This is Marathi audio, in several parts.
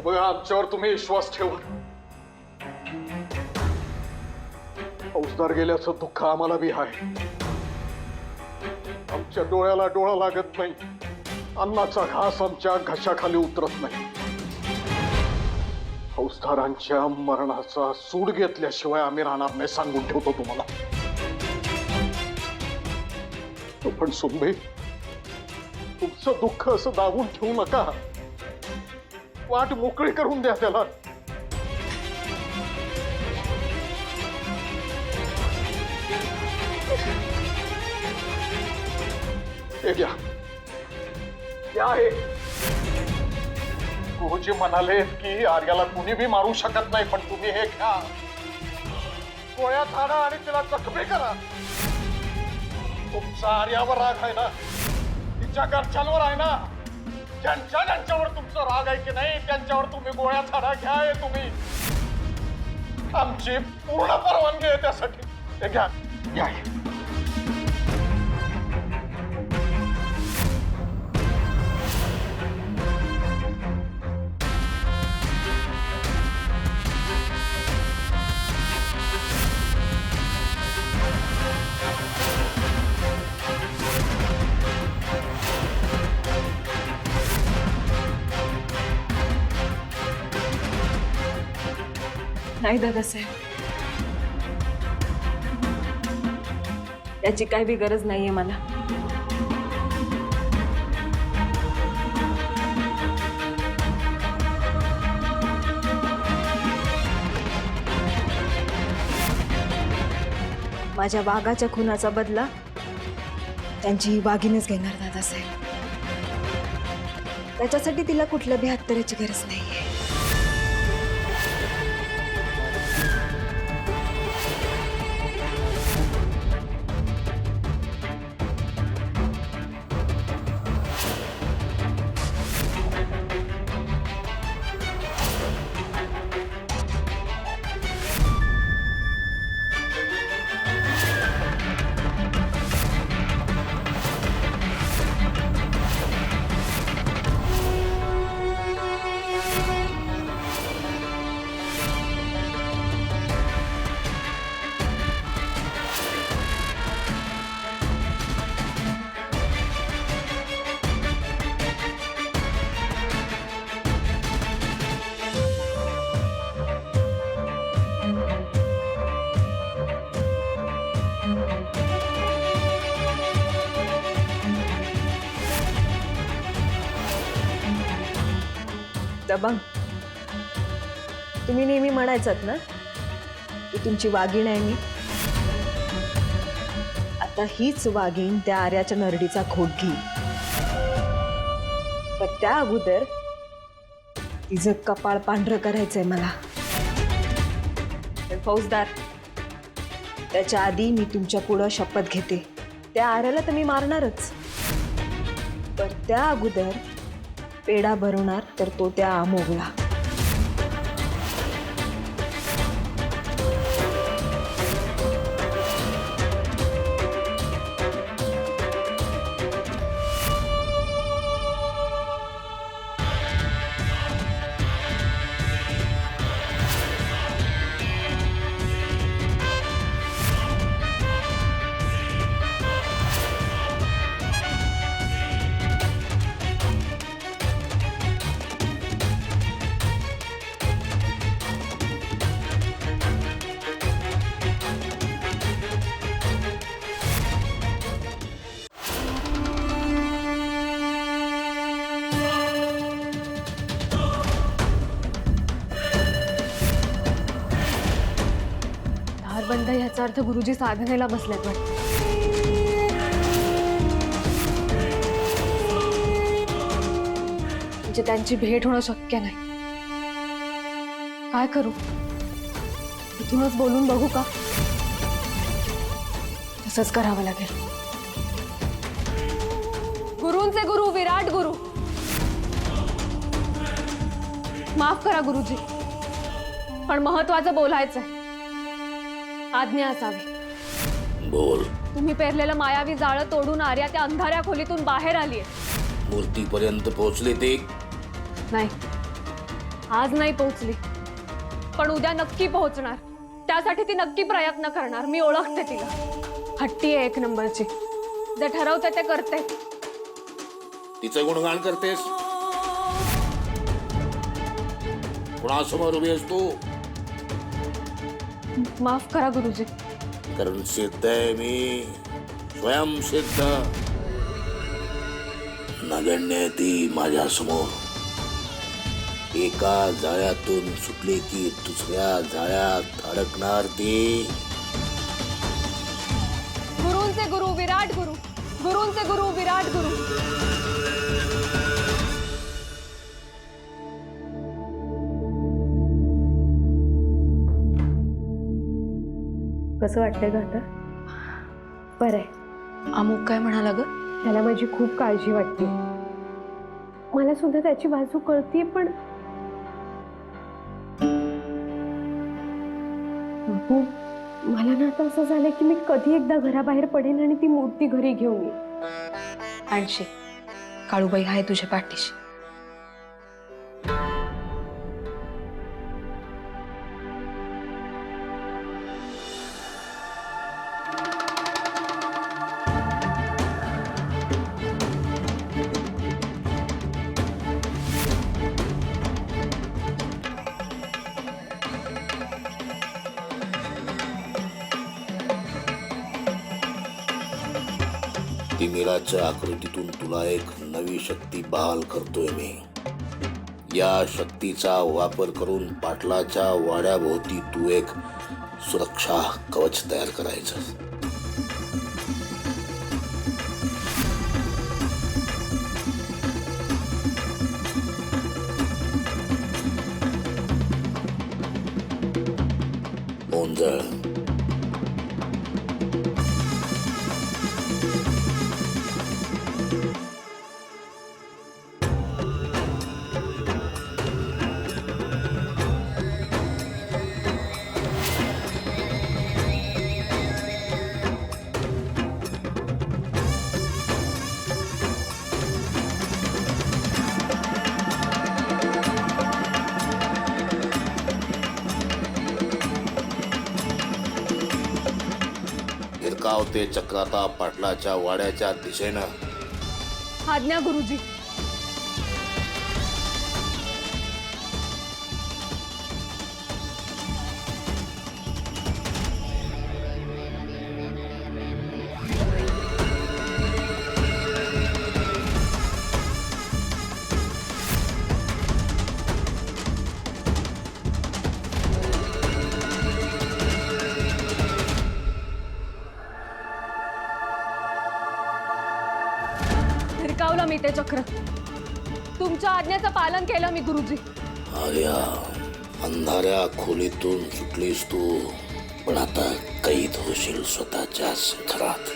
बघा आमच्यावर तुम्ही विश्वास ठेवा. फौजदार गेल्याचं दुःख आम्हाला बी आहे. आमच्या डोळ्याला डोळा लागत नाही. अन्नाचा घास आमच्या घशाखाली उतरत नाही. फौजदारांच्या मरणाचा सूड घेतल्याशिवाय आम्ही राहणार नाही सांगून ठेवतो तुम्हाला. पण सुनबाई, तुमचं दुःख असं दाबून ठेवू नका. वाट मोकळी करून द्या त्याला. हे घ्या. गुरुजी म्हणाले की आर्याला कुणी बी मारू शकत नाही, पण तुम्ही हे घ्या. गोळ्या झाडा आणि तिला जखमी करा. तुमचा आर्यावर राग आहे ना, तिच्या घरच्यांवर आहे ना. ज्यांच्यावर तुमचा राग आहे की नाही त्यांच्यावर तुम्ही गोळ्या झाडा घ्या. हे तुम्ही आमची पूर्ण परवानगी आहे त्यासाठी. हे घ्या घ्या. नाही दादासाहेब, याची काही बी गरज नाहीये मला. माझ्या वाघाच्या खुनाचा बदला त्यांची ही वाघीनेच घेणार दादासाहेब. त्याच्यासाठी तिला कुठल्या बी हत्याराची गरज नाहीये. दबंग, तुम्ही नेहमी म्हणायचात ना की तुमची वाघीण आहे मी. आता हीच वाघीण त्या आर्याच्या नरडीचा खोट घेईल. पण त्या अगोदर तिचं कपाळ पांढरं करायचंय मला. पण फौजदार, त्याच्या आधी मी तुमच्या पुढं शपथ घेते, त्या आर्याला तर मी मारणारच. पण त्या अगोदर पेढा भरवणार तर तो त्या अमोघला. बंद याचा अर्थ गुरुजी साधनेला बसलेत वाटतं. म्हणजे त्यांची भेट होणं शक्य नाही. काय करू? इथूनच बोलून बघू का? तसंच करावं लागेल. गुरूंचे गुरु, विराट गुरु, माफ करा गुरुजी, पण महत्वाचं बोलायचंय. आज्ञा असावी. बोल. तुम्ही पेरलेलं मायावी जाळं तोडून आर्या त्या अंधाऱ्या खोलीतून बाहेर आलीये. मूर्तीपर्यंत पोहोचले ते नाही, आज नाही पोहोचली पण उद्या नक्की पोहोचणार. त्यासाठी ती नक्की प्रयत्न करणार. मी ओळखते तिला. हट्टी आहे एक नंबरची. जे ठरवते ते करते. तिचं गुणगान करतेस. कुणासमोर उभी आहेस तू? माफ करा गुरुजी. कारण सिद्ध आहे मी, स्वयंसिद्ध. नगण्य ती माझ्या समोर. एका जाळ्यातून सुटली की दुसऱ्या जाळ्यात अडकणार ती. गुरूंचे गुरु विराट गुरु. गुरूंचे गुरु विराट गुरु. कसं वाटतंय ग आता? बरं आहे. अमुक काय म्हणाला ग? त्याला माझी खूप काळजी वाटते. मला सुद्धा त्याची बाजू कळते, पण बापू, मला ना आता असं झालं की मी कधी एकदा घराबाहेर पडेन आणि ती मूर्ती घरी घेऊन येईन. आणशी काळूबाई आहे तुझ्या पाठीशी. तिमिराच्या आकृतीतून तुला एक नवी शक्ती बहाल करतोय मी. या शक्तीचा वापर करून पाटलाच्या वाड्याभोवती तू एक सुरक्षा कवच तयार करायचं. ओंजळ. ते चक्राता पाटलाच्या वाड्याच्या दिशेनं. आज्ञा गुरुजी. भिरकावलं मी ते चक्र. तुमच्या आज्ञेचं पालन केलं मी गुरुजी. आर्या, अंधाऱ्या खोलीतून सुटलीस तू, पण आता कैद होशील स्वतःच्याच घरात.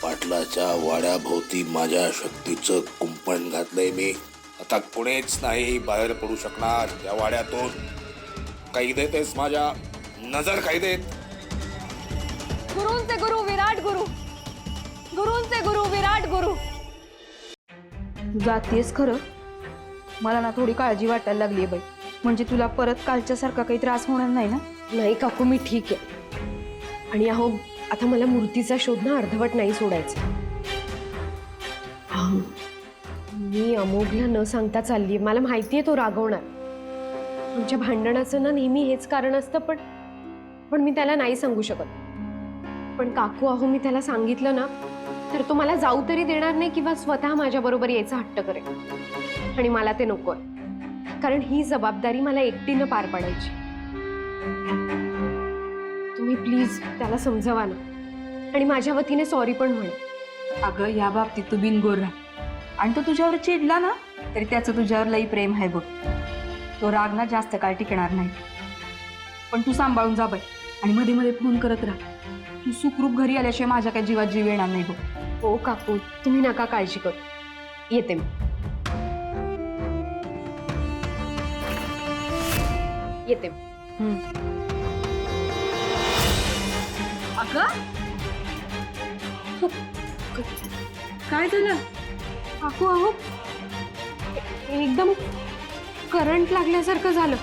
पाटलाच्या वाड्याभोवती माझ्या शक्तीचं कुंपण घातलंय मी. आता कुणीच नाही बाहेर पडू शकणार या वाड्यातून. कैदेत आहेस माझ्या. नजर कैदेत. गुरूंचे गुरु विराट गुरु. गुरूंचे गुरु विराट गुरु. जातीयस खरं. मला ना थोडी काळजी वाटायला लागली बाई. म्हणजे तुला परत कालच्या सारखा काही त्रास होणार नाही ना? नाही काकू, मी ठीक आहे. आणि अहो, आता मला मूर्तीचा शोध ना अर्धवट नाही सोडायचा. मी अमोघला न सांगता चालली. मला माहिती आहे तो रागवणार. आमच्या भांडणाचं ना नेहमी हेच कारण असतं, पण मी त्याला नाही सांगू शकत. पण काकू, अहो, मी त्याला सांगितलं ना तर तो मला जाऊ तरी देणार नाही किंवा स्वतः माझ्याबरोबर यायचा हट्ट करेल. आणि मला ते नकोय, कारण ही जबाबदारी मला एकटीनं पार पाडायची. तुम्ही प्लीज त्याला समजवा ना, आणि माझ्या वतीने सॉरी पण म्हणे. अगं, या बाबतीत तू बिनगोर राहा. आणि तो तुझ्यावर चिडला ना तरी त्याचं तुझ्यावर लई प्रेम आहे बघ. तो राग ना जास्त काळ टिकणार नाही. पण तू सांभाळून जा बाई. आणि मध्ये मध्ये फोन करत राहा. तू सुखरूप घरी आल्याशिवाय माझ्या काही जीवात जीव येणार नाही बघ. हो काकू, तुम्ही नका काळजी करू. येते मी. येते. अगं, काय झालं काकू? अहो, एकदम करंट लागल्यासारखं झालं.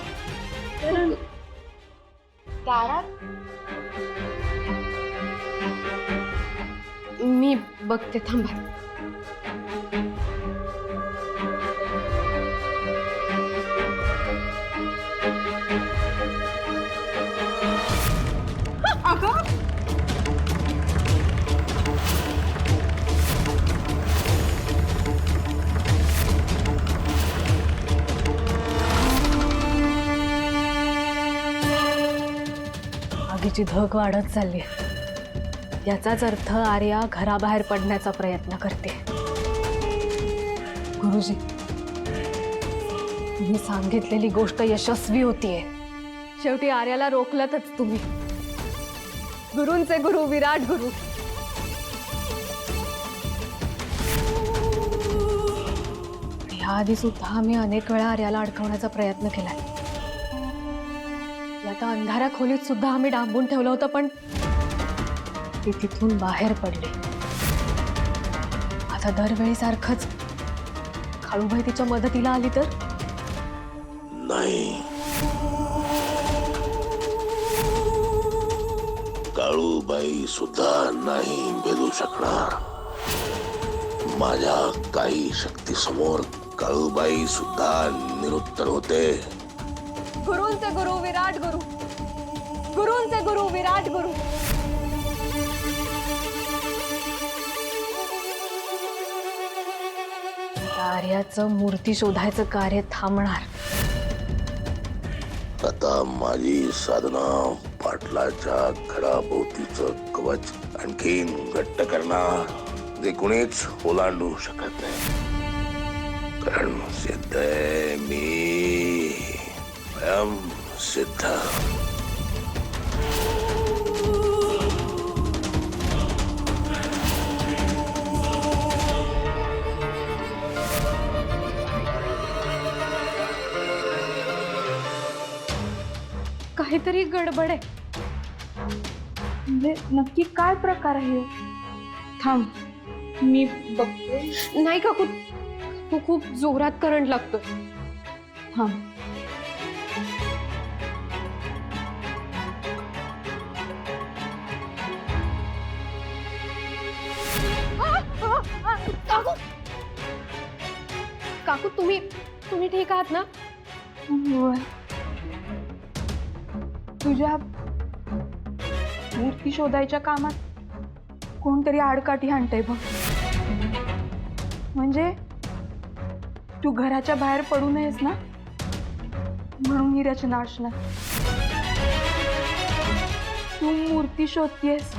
मी बघते, थांबा. आगीची धग वाढत चालली. याचाच अर्थ आर्या घराबाहेर पडण्याचा प्रयत्न करते. गुरुजी, तुम्ही सांगितलेली गोष्ट यशस्वी होतीये. शेवटी आर्याला रोखलतच तुम्ही. गुरूंचे गुरु, विराट गुरु. ह्याआधी सुद्धा आम्ही अनेक वेळा आर्याला अडकवण्याचा प्रयत्न केलाय. आता अंधाऱ्या खोलीत सुद्धा आम्ही डांबून ठेवलं होतं, पण ती तिथून बाहेर पडली. आता दरवेळी सारखंच काळूबाई तिच्या मदतीला आली तर? नाही, काळूबाई सुद्धा नाही भेदू शकणार. माझ्या काही शक्तीसमोर काळूबाई सुद्धा निरुत्तर होते. गुरूंचे गुरु, विराट गुरु. गुरूंचे गुरु, विराट गुरु. आर्याचं मूर्ती शोधायचं कार्य थांबणार. आता माझी साधना पाटलाच्या घराभोवतीचं कवच आणखीन घट्ट करणार, जे कुणीच ओलांडू शकत नाही. कारण सिद्ध आहे मी, स्वयं सिद्ध. काहीतरी गडबड आहे. म्हणजे नक्की काय प्रकार आहे? थांब, मी बघते. नाही काकू, तू खूप जोरात करंट लागतोय. थांब. काकू, तुम्ही ठीक आहात ना? होय. तुझ्या मूर्ती शोधायच्या कामात कोणतरी आडकाठी आणतंय बघ. म्हणजे तू घराच्या बाहेर पडू नयेस ना, म्हणून ही रचना असणार. तू मूर्ती शोधतेस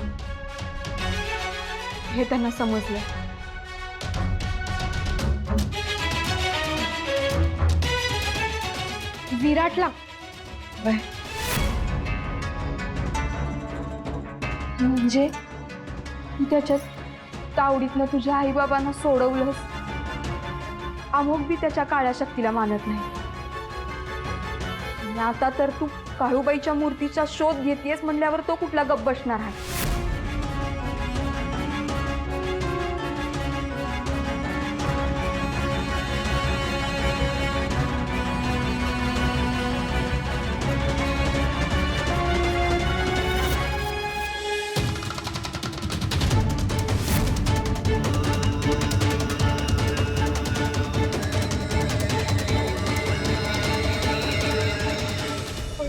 हे त्यांना समजलं. विराटला बाय. म्हणजे तू त्याच्याच तावडीतनं तुझ्या आईबाबांना सोडवलंस. अमोघ बी त्याच्या काळ्या शक्तीला मानत नाही. आणि आता तर तू काळूबाईच्या मूर्तीचा शोध घेतेस म्हणल्यावर तो कुठला गप्प बसणार आहे?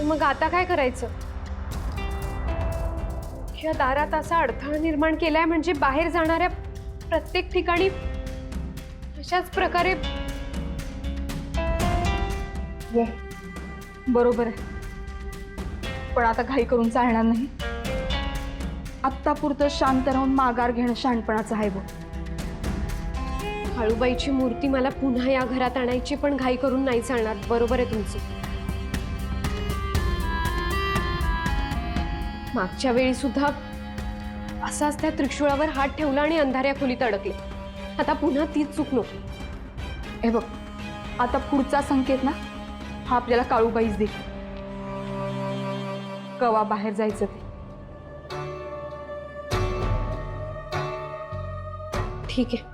मग आता काय करायचं? या दारात असा अडथळा निर्माण केलाय म्हणजे बाहेर जाणाऱ्या प्रत्येक ठिकाणी अशाच प्रकारे. बरोबर आहे, पण आता घाई करून चालणार नाही. आत्तापुरतं शांत राहून माघार घेणं शहाणपणाचं आहे बघ. काळूबाईची मूर्ती मला पुन्हा या घरात आणायची, पण घाई करून नाही चालणार. बरोबर आहे तुमचं. मागच्या वेळी सुद्धा असाच त्या त्रिशूळावर हात ठेवला आणि अंधाऱ्या खोलीत अडकले. आता पुन्हा तीच चूक नको. हे बघ, आता पुढचा संकेत ना हा आपल्याला काळूबाईच दे. कवा बाहेर जायचं ते. ठीक आहे.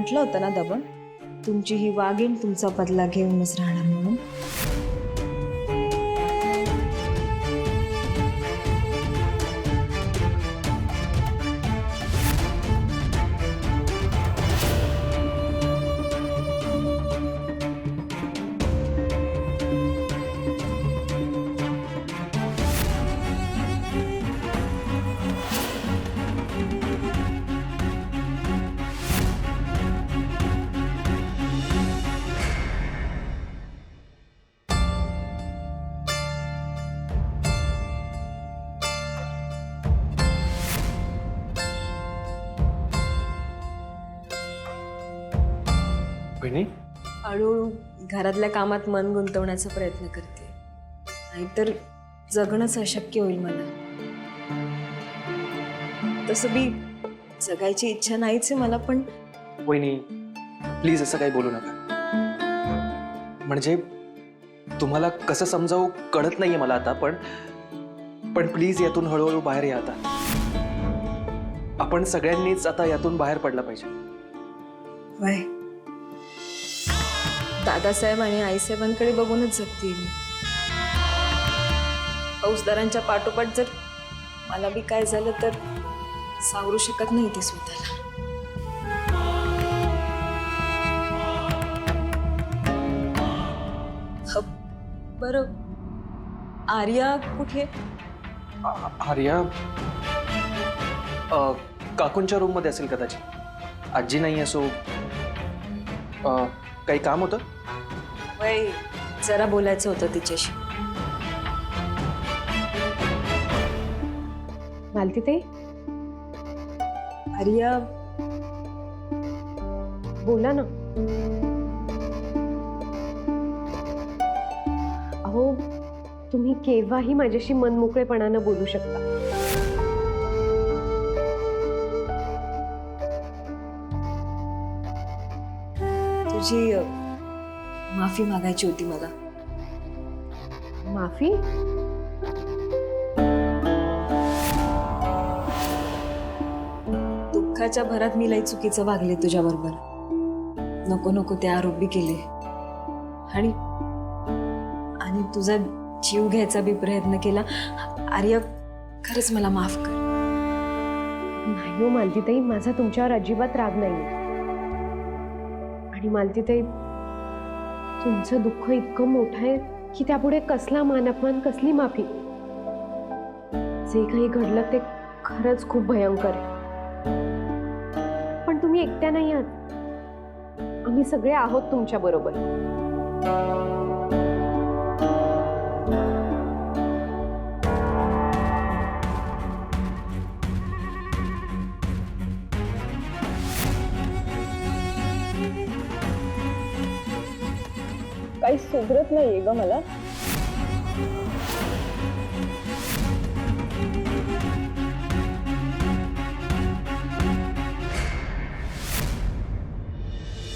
म्हटलं होतं ना दबंग, तुमची ही वाघीण तुमचा बदला घेऊनच राहणार म्हणून. बहिणी, हळूहळू घरातल्या कामात मन गुंतवण्याचा प्रयत्न करते, नाहीतर जगणंच अशक्य होईल मला. तसं बी जगायची इच्छा नाहीच आहे मला, पण वहिनी प्लीज असं काही बोलू नका. म्हणजे तुम्हाला कसं समजावं कळत नाहीये मला आता, पण प्लीज यातून हळूहळू बाहेर या. आता आपण सगळ्यांनीच आता यातून बाहेर पडला पाहिजे. वय दादासाहेब आणि आईसाहेबांकडे बघूनच जगते मी. फौजदारांच्या पाठोपाठ जर मला बी काय झालं तर सावरू शकत नाही ते स्वतःला. बरं, आर्या कुठे? आर्या काकूंच्या रूम मध्ये असेल कदाचित. आजी नाही असो. काही काम होतं? वय जरा बोलायचं होतं तिच्याशी. मालतीताई, आर्या बोला ना. अहो, तुम्ही केव्हाही माझ्याशी मनमोकळेपणानं बोलू शकता. तुझी माफी मागायची होती मला. माफी? दुःखाच्या भरात मी लई चुकीचं वागले तुझ्याबरोबर. नको नको ते आरोप बी केले आणि आणि तुझा जीव घ्यायचा बी प्रयत्न केला. आर्य, खरंच मला माफ कर. नाही हो मालतीताई, माझा तुमच्यावर अजिबात राग नाही. आणि मालतीताई, तुमचं दुःख इतकं मोठं आहे की त्यापुढे कसला मानअपमान, कसली माफी. जे काही घडलं ते खरंच खूप भयंकर आहे. पण तुम्ही एकट्या नाही आहात, आम्ही सगळे आहोत तुमच्या बरोबर. काही सुधरत नाहीये ग मला.